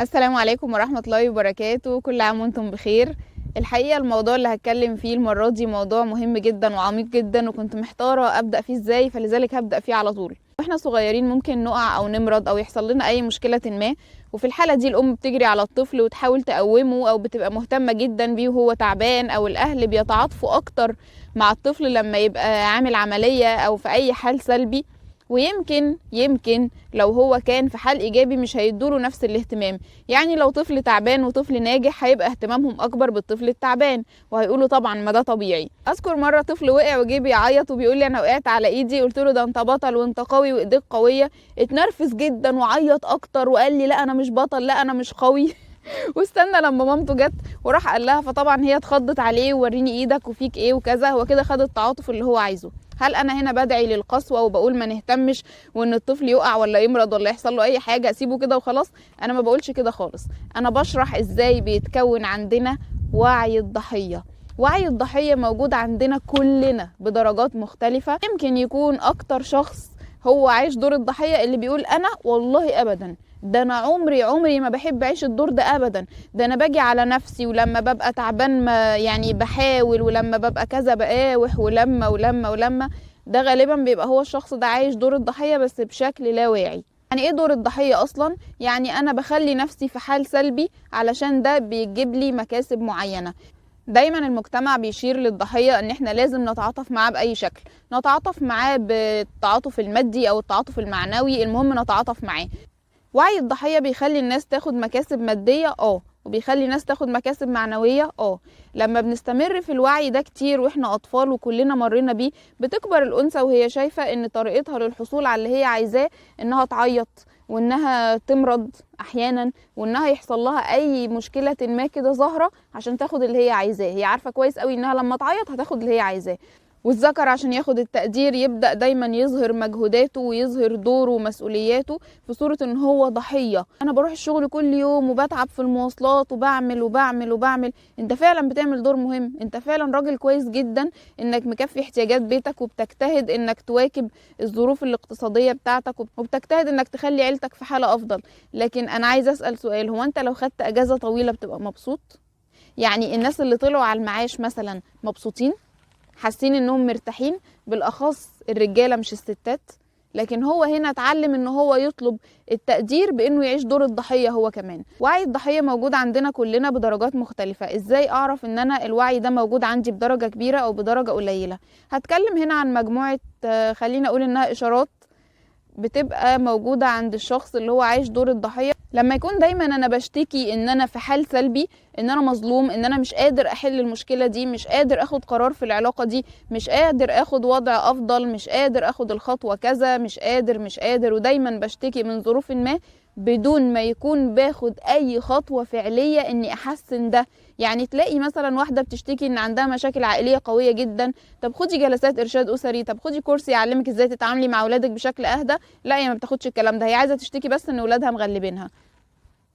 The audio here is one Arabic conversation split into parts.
السلام عليكم ورحمة الله وبركاته. كل عام وانتم بخير. الحقيقة الموضوع اللي هتكلم فيه المرة دي موضوع مهم جدا وعميق جدا، وكنت محتارة أبدأ فيه ازاي، فلذلك هبدأ فيه على طول. واحنا صغيرين ممكن نقع أو نمرض أو يحصل لنا أي مشكلة ما، وفي الحالة دي الأم بتجري على الطفل وتحاول تقومه أو بتبقى مهتمة جدا بيه وهو تعبان، أو الأهل بيتعاطفوا أكتر مع الطفل لما يبقى عامل عملية أو في أي حال سلبي. ويمكن لو هو كان في حال ايجابي مش هيدوله نفس الاهتمام. يعني لو طفل تعبان وطفل ناجح هيبقى اهتمامهم اكبر بالطفل التعبان، وهيقولوا طبعا ما ده طبيعي. اذكر مره طفل وقع وجه بيعيط وبيقول لي انا وقعت على ايدي، قلت له ده انت بطل وانت قوي وايديك قويه. اتنرفز جدا وعيط اكتر وقال لي لا انا مش بطل، لا انا مش قوي. واستنى لما مامته جت وراح قال لها، فطبعا هي اتخضت عليه ووريني ايدك وفيك ايه وكذا. هو كده خد التعاطف اللي هو عايزه. هل انا هنا بدعي للقسوه وبقول ما نهتمش وان الطفل يقع ولا يمرض ولا يحصل له اي حاجه اسيبه كده وخلاص؟ انا ما بقولش كده خالص. انا بشرح ازاي بيتكون عندنا وعي الضحيه. وعي الضحيه موجود عندنا كلنا بدرجات مختلفه. يمكن يكون اكتر شخص هو عايش دور الضحيه اللي بيقول انا والله ابدا، ده انا عمري ما بحب اعيش الدور ده ابدا، ده انا باجي على نفسي، ولما ببقى تعبان ما يعني بحاول، ولما ببقى كذا بقاوح، ولما ده غالبا بيبقى هو الشخص ده عايش دور الضحية بس بشكل لا واعي. يعني ايه دور الضحية اصلا؟ يعني انا بخلي نفسي في حال سلبي علشان ده بيجيب لي مكاسب معينة. دايما المجتمع بيشير للضحية ان احنا لازم نتعاطف معاه بأي شكل، نتعاطف معاه بالتعاطف المادي او التعاطف المعنوي، المهم نتعاطف معاه. وعي الضحية بيخلي الناس تاخد مكاسب مادية وبيخلي الناس تاخد مكاسب معنوية لما بنستمر في الوعي ده كتير واحنا اطفال وكلنا مرينا بيه، بتكبر الانثى وهي شايفة ان طريقتها للحصول على اللي هي عايزاه انها تعيط، وانها تمرض احيانا، وانها يحصل لها اي مشكلة ما كده ظاهرة عشان تاخد اللي هي عايزاه. هي عارفة كويس قوي انها لما تعيط هتاخد اللي هي عايزاه. والذكر عشان ياخد التقدير يبدأ دايما يظهر مجهوداته ويظهر دوره ومسؤولياته في صورة ان هو ضحية. انا بروح الشغل كل يوم وبتعب في المواصلات وبعمل. انت فعلا بتعمل دور مهم، انت فعلا راجل كويس جدا انك مكفي احتياجات بيتك، وبتجتهد انك تواكب الظروف الاقتصادية بتاعتك، وبتجتهد انك تخلي عيلتك في حالة افضل. لكن انا عايزة اسأل سؤال، هو انت لو خدت اجازة طويلة بتبقى مبسوط؟ يعني الناس اللي طلعوا على المعاش مثلا مبسوطين؟ حاسين انهم مرتاحين؟ بالاخص الرجاله مش الستات. لكن هو هنا اتعلم ان هو يطلب التقدير بانه يعيش دور الضحيه هو كمان. وعي الضحيه موجود عندنا كلنا بدرجات مختلفه. ازاي اعرف ان انا الوعي ده موجود عندي بدرجه كبيره او بدرجه قليله؟ هتكلم هنا عن مجموعه، خلينا اقول انها اشارات بتبقى موجودة عند الشخص اللي هو عايش دور الضحية. لما يكون دايما انا بشتكي ان انا في حال سلبي، ان انا مظلوم، ان انا مش قادر احل المشكلة دي، مش قادر اخد قرار في العلاقة دي، مش قادر اخد وضع افضل، مش قادر اخد الخطوة كذا، مش قادر ودايما بشتكي من ظروف ما بدون ما يكون باخد اي خطوة فعلية اني احسن ده. يعني تلاقي مثلا واحدة بتشتكي ان عندها مشاكل عائلية قوية جدا، طب خدي جلسات ارشاد اسري، طب خدي كورس يعلمك ازاي تتعاملي مع اولادك بشكل اهدى. لا، هي ما بتاخدش الكلام ده، هي عايزة تشتكي بس ان اولادها مغلبينها.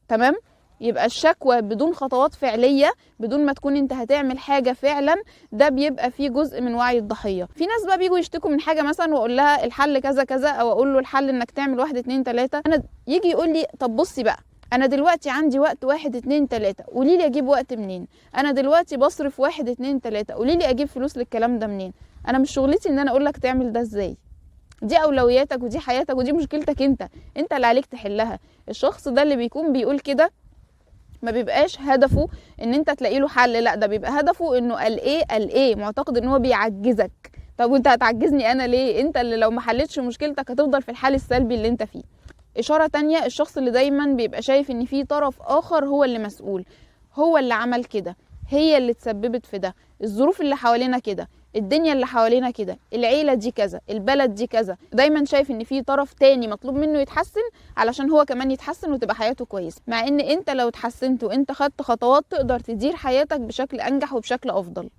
تمام؟ يبقى الشكوى بدون خطوات فعلية، بدون ما تكون انت هتعمل حاجة فعلا، ده بيبقى فيه جزء من وعي الضحية. في ناس بقى بيجوا يشتكوا من حاجة مثلا واقول لها الحل كذا كذا، او اقول له الحل انك تعمل 1 2 3. انا يجي يقول لي طب بصي بقى، انا دلوقتي عندي وقت 1 2 3، قولي لي اجيب وقت منين؟ انا دلوقتي بصرف 1 2 3، قولي لي اجيب فلوس للكلام ده منين؟ انا مش شغلتي ان انا اقول لك تعمل ده ازاي. دي اولوياتك ودي حياتك ودي مشكلتك انت اللي عليك تحلها. الشخص ده اللي بيكون بيقول كده ما بيبقاش هدفه ان انت تلاقي له حل، لا ده بيبقى هدفه انه قال ايه معتقد ان هو بيعجزك. طب وانت هتعجزني انا ليه؟ انت اللي لو ما حلتش مشكلتك هتفضل في الحال السلبي اللي انت فيه. اشارة تانية، الشخص اللي دايما بيبقى شايف ان في طرف اخر هو اللي مسؤول، هو اللي عمل كده، هي اللي تسببت في ده، الظروف اللي حوالينا كده، الدنيا اللي حوالينا كده، العيلة دي كذا، البلد دي كذا. دايما شايف ان في طرف تاني مطلوب منه يتحسن علشان هو كمان يتحسن وتبقى حياته كويسة، مع ان انت لو اتحسنت وانت خدت خطوات تقدر تدير حياتك بشكل انجح وبشكل افضل.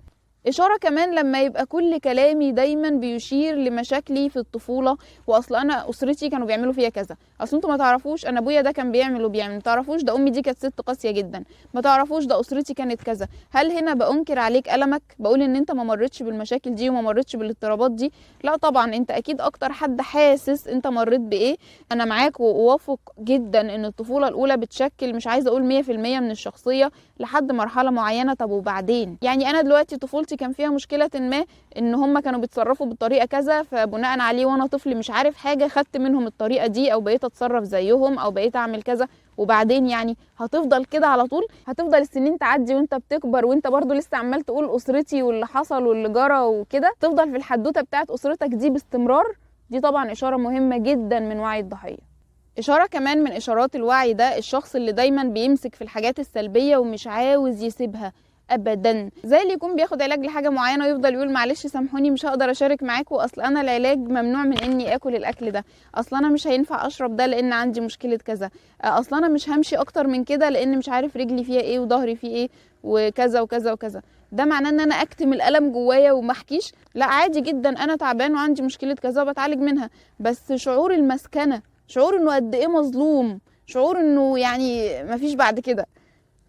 إشارة كمان لما يبقى كل كلامي دايما بيشير لمشاكلي في الطفولة، وأصل أنا أسرتي كانوا بيعملوا فيا كذا، أصل انتوا ما تعرفوش أنا أبويا ده كان بيعمل وبيعمل، ما تعرفوش ده أمي دي كانت ست قاسية جدا، ما تعرفوش ده أسرتي كانت كذا. هل هنا بأنكر عليك ألمك، بقول إن أنت ما مرتش بالمشاكل دي وما مرتش بالاضطرابات دي؟ لا طبعا، أنت أكيد أكتر حد حاسس أنت مريت بإيه. أنا معاك وأوافق جدا إن الطفولة الأولى بتشكل، مش عايزة أقول 100% من الشخصية لحد مرحلة معينة. طب وبعدين؟ يعني أنا دلوقتي طفولتي كان فيها مشكلة ما، ان هم كانوا بيتصرفوا بالطريقه كذا، فبناء عليه وانا طفل مش عارف حاجه خدت منهم الطريقه دي، او بقيت اتصرف زيهم، او بقيت اعمل كذا. وبعدين يعني هتفضل كده على طول؟ هتفضل السنين تعدي وانت بتكبر وانت برضو لسه عمال تقول اسرتي واللي حصل واللي جرى وكده، تفضل في الحدوته بتاعت اسرتك دي باستمرار؟ دي طبعا اشاره مهمه جدا من وعي الضحيه. إشارة كمان من إشارات الوعي ده الشخص اللي دايما بيمسك في الحاجات السلبية ومش عاوز يسيبها ابدا، زي اللي يكون بياخد علاج لحاجه معينه ويفضل يقول معلش سامحوني مش هقدر اشارك معاكم، اصل انا العلاج ممنوع من اني اكل الاكل ده، اصل انا مش هينفع اشرب ده لان عندي مشكله كذا، اصل انا مش همشي اكتر من كده لان مش عارف رجلي فيها ايه وظهري فيه ايه وكذا وكذا وكذا. ده معناه ان انا اكتم الالم جوايا وما احكيش؟ لا، عادي جدا، انا تعبان وعندي مشكله كذا وبتعالج منها، بس شعور المسكنه، شعور انه قد ايه مظلوم، شعور انه يعني مفيش بعد كده،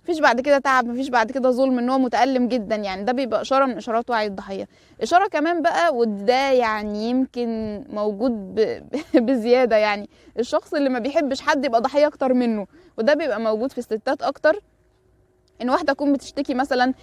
مفيش بعد كده تعب، مفيش بعد كده ظلم، ان هو متألم جدا، يعني ده بيبقى اشاره من اشارات وعي الضحيه. اشاره كمان بقى، وده يعني يمكن موجود بزياده، يعني الشخص اللي ما بيحبش حد يبقى ضحيه اكتر منه، وده بيبقى موجود في الستات اكتر. ان واحده تكون بتشتكي مثلا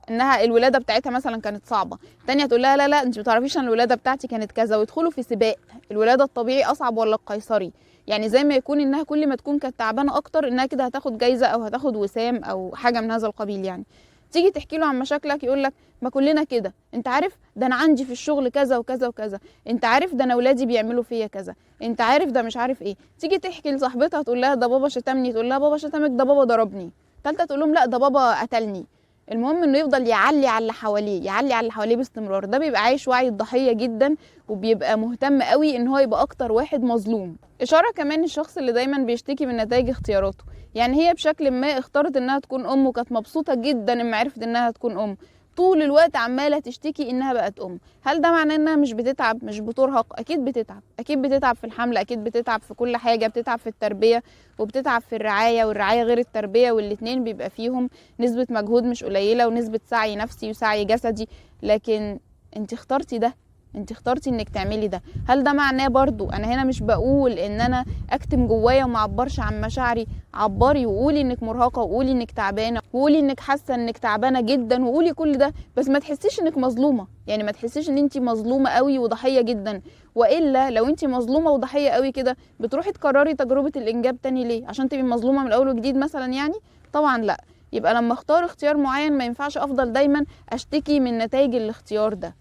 انها الولاده بتاعتها مثلا كانت صعبه، تانية تقول لها لا لا انت ما تعرفيش ان الولاده بتاعتي كانت كذا، ويدخلوا في سباق الولاده الطبيعي اصعب ولا القيصري، يعني زي ما يكون انها كل ما تكون كانت تعبانه اكتر انها كده هتاخد جايزه او هتاخد وسام او حاجه من هذا القبيل. يعني تيجي تحكي له عن مشاكلك يقول لك ما كلنا كده، انت عارف ده انا عندي في الشغل كذا وكذا وكذا، انت عارف ده انا ولادي بيعملوا فيا كذا، انت عارف ده مش عارف ايه. تيجي تحكي لصاحبتها تقول لها ده بابا شتمني، تقول لها بابا شتمك؟ ده بابا ضربني. تالتة تقول لهم لا ده بابا قتلني. المهم انه يفضل يعلي على اللي حواليه، يعلي على اللي حواليه باستمرار. ده بيبقى عايش وعي الضحيه جدا، وبيبقى مهتم قوي ان هو يبقى اكتر واحد مظلوم. اشاره كمان الشخص اللي دايما بيشتكي من نتائج اختياراته، يعني هي بشكل ما اختارت انها تكون ام وكانت مبسوطه جدا اما عرفت انها تكون ام، طول الوقت عماله تشتكي انها بقت ام. هل ده معناه انها مش بتتعب، مش بترهق؟ اكيد بتتعب، اكيد بتتعب في الحمل، اكيد بتتعب في كل حاجه، بتتعب في التربيه وبتتعب في الرعايه، والرعايه غير التربيه، والاتنين بيبقى فيهم نسبه مجهود مش قليله ونسبه سعي نفسي وسعي جسدي. لكن انت اخترتي ده، انت اخترتي انك تعملي ده. هل ده معناه برضو، انا هنا مش بقول ان انا اكتم جوايا وما اعبرش عن مشاعري، عبري وقولي انك مرهقه، وقولي انك تعبانه، وقولي انك حاسه انك تعبانه جدا، وقولي كل ده، بس ما تحسيش انك مظلومه، يعني ما تحسيش ان انت مظلومه قوي وضحيه جدا. والا لو انت مظلومه وضحيه قوي كده بتروحي تكرري تجربه الانجاب تاني ليه؟ عشان تبقي مظلومه من الاول وجديد مثلا يعني؟ طبعا لا. يبقى لما اختار اختيار معين ما ينفعش افضل دايما اشتكي من نتائج الاختيار ده.